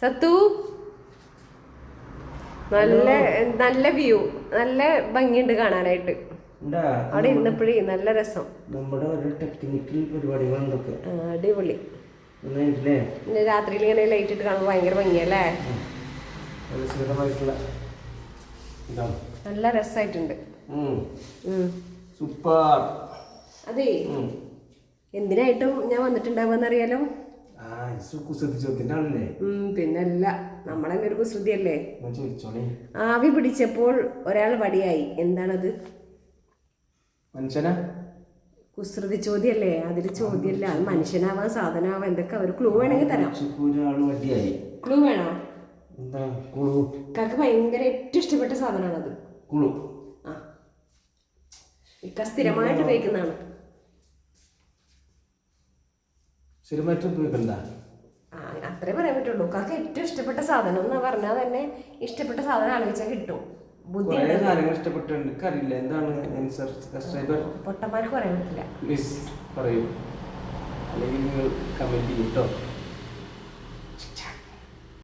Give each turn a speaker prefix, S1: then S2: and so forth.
S1: സത്തു നല്ല നല്ല വ്യൂ, നല്ല ഭംഗിയുണ്ട് കാണാനായിട്ട്. അവിടെ ഇരുന്നപ്പോഴേ നല്ല രസം.
S2: നമ്മുടെ ടെക്നിക്കൽ പരിപാടികളൊക്കെ
S1: അടിപൊളി. പിന്നെ രാത്രിയിൽ ഇങ്ങനെ ലൈറ്റ് ഇട്ട് കാണുമ്പോൾ ഭയങ്കര ഭംഗിയല്ലേ. നല്ല രസമായിട്ടുണ്ട്.
S2: സൂപ്പർ.
S1: അതെ, എന്തിനായിട്ടും ഞാൻ വന്നിട്ടുണ്ടാവുന്നറിയാലോ. പിന്നല്ല, നമ്മളെന്നെ ഒരു കുസൃതിയല്ലേ. ആവി പിടിച്ചപ്പോൾ ഒരാൾ വടിയായി. എന്താണത്?
S2: മനുഷ്യനാ?
S1: കുസൃതി ചോദ്യല്ലേ, അതിൽ ചോദ്യമല്ല. അത് മനുഷ്യനാവാൻ, സാധനമാവാൻ, എന്തൊക്കെ ഒരു ക്ലൂ വേണമെങ്കിൽ തരാം. ക്ലൂ വേണോ? ഇക്കാക്ക് ഭയങ്കര ഏറ്റവും ഇഷ്ടപ്പെട്ട സാധനമാണത്. ആ, ഇക്ക സ്ഥിരമായിട്ട് ഉപയോഗിക്കുന്നതാണ്. അത്രേ പറയാൻ പറ്റുള്ളൂ. ഇക്കാക്ക് ഏറ്റവും ഇഷ്ടപ്പെട്ട സാധനം എന്ന് പറഞ്ഞാൽ തന്നെ ഇഷ്ടപ്പെട്ട സാധനം ആലോചിച്ചാൽ കിട്ടും. പൊട്ടന്മാർക്ക് പറയാൻ പറ്റില്ല.
S2: പറയൂ, അല്ലെങ്കിൽ നിങ്ങൾ കമന്റ് ചെയ്യും കേട്ടോ.